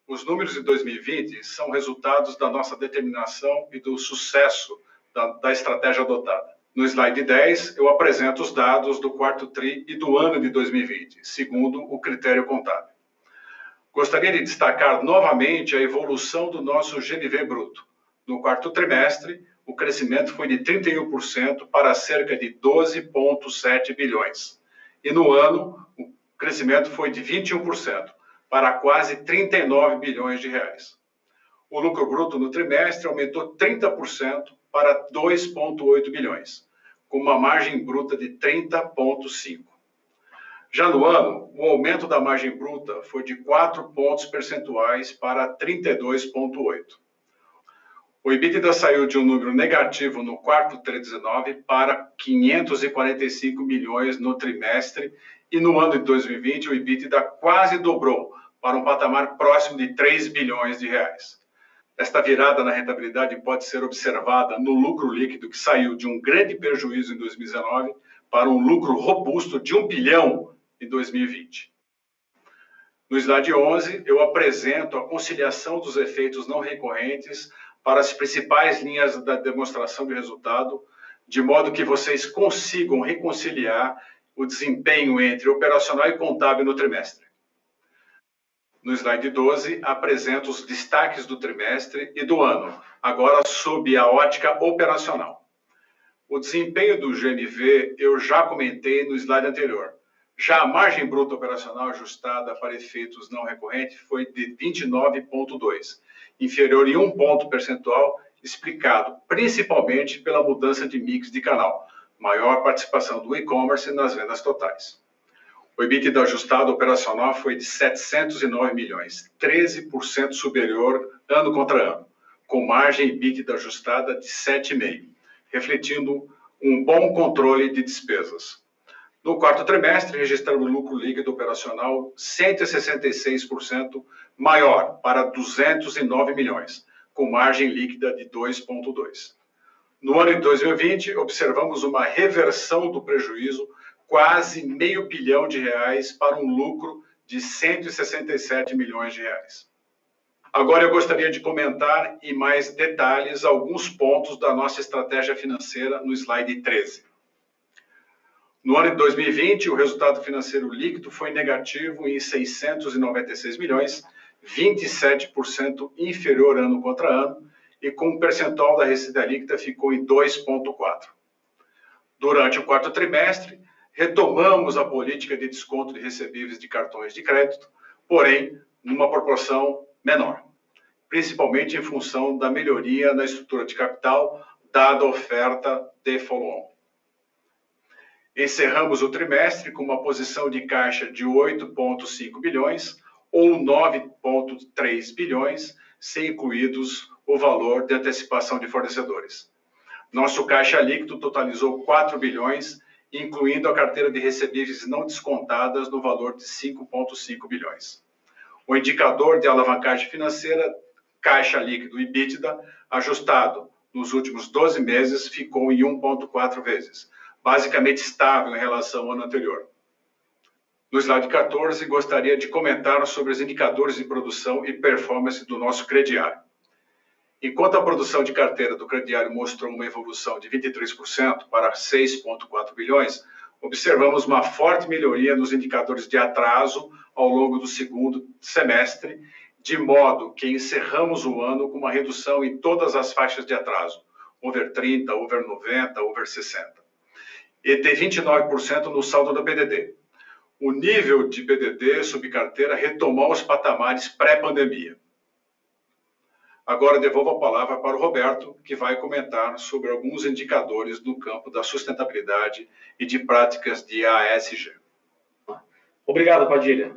Os números de 2020 são resultados da nossa determinação e do sucesso da estratégia adotada. No slide 10, eu apresento os dados do quarto TRI e do ano de 2020, segundo o critério contábil. Gostaria de destacar novamente a evolução do nosso GMV bruto. No quarto trimestre, o crescimento foi de 31% para cerca de 12,7 bilhões. E no ano, o crescimento foi de 21%, para quase 39 bilhões de reais. O lucro bruto no trimestre aumentou 30% para 2,8 bilhões, com uma margem bruta de 30,5%. Já no ano, o aumento da margem bruta foi de 4 pontos percentuais para 32,8%. O EBITDA saiu de um número negativo no quarto TRI 19 para 545 milhões no trimestre e no ano de 2020 o EBITDA quase dobrou para um patamar próximo de 3 bilhões de reais. Esta virada na rentabilidade pode ser observada no lucro líquido, que saiu de um grande prejuízo em 2019 para um lucro robusto de 1 bilhão em 2020. No slide 11, eu apresento a conciliação dos efeitos não recorrentes para as principais linhas da demonstração de resultado, de modo que vocês consigam reconciliar o desempenho entre operacional e contábil no trimestre. No slide 12, apresento os destaques do trimestre e do ano, agora sob a ótica operacional. O desempenho do GMV eu já comentei no slide anterior. Já a margem bruta operacional ajustada para efeitos não recorrentes foi de 29,2%, inferior em 1 ponto percentual, explicado principalmente pela mudança de mix de canal, maior participação do e-commerce nas vendas totais. O EBITDA ajustado operacional foi de 709 milhões, 13% superior ano contra ano, com margem EBITDA ajustada de 7,5%, refletindo um bom controle de despesas. No quarto trimestre, registramos lucro líquido operacional 166% maior, para 209 milhões, com margem líquida de 2,2%. No ano de 2020, observamos uma reversão do prejuízo, quase meio bilhão de reais, para um lucro de 167 milhões de reais. Agora eu gostaria de comentar em mais detalhes alguns pontos da nossa estratégia financeira no slide 13. No ano de 2020, o resultado financeiro líquido foi negativo em 696 milhões, 27% inferior ano contra ano, e com o percentual da receita líquida ficou em 2,4%. Durante o quarto trimestre, retomamos a política de desconto de recebíveis de cartões de crédito, porém, numa proporção menor, principalmente em função da melhoria na estrutura de capital, dada a oferta de follow-on. Encerramos o trimestre com uma posição de caixa de 8,5 bilhões ou 9,3 bilhões, sem incluídos o valor de antecipação de fornecedores. Nosso caixa líquido totalizou 4 bilhões, incluindo a carteira de recebíveis não descontadas no valor de 5,5 bilhões. O indicador de alavancagem financeira, caixa líquido e EBITDA, ajustado nos últimos 12 meses, ficou em 1,4 vezes, basicamente estável em relação ao ano anterior. No slide 14, gostaria de comentar sobre os indicadores de produção e performance do nosso crediário. Enquanto a produção de carteira do crediário mostrou uma evolução de 23% para 6,4 bilhões, observamos uma forte melhoria nos indicadores de atraso ao longo do segundo semestre, de modo que encerramos o ano com uma redução em todas as faixas de atraso, over 30, over 90, over 60. E de 29% no saldo da PDD. O nível de PDD sob carteira retomou os patamares pré-pandemia. Agora devolvo a palavra para o Roberto, que vai comentar sobre alguns indicadores no campo da sustentabilidade e de práticas de ASG. Obrigado, Padilha.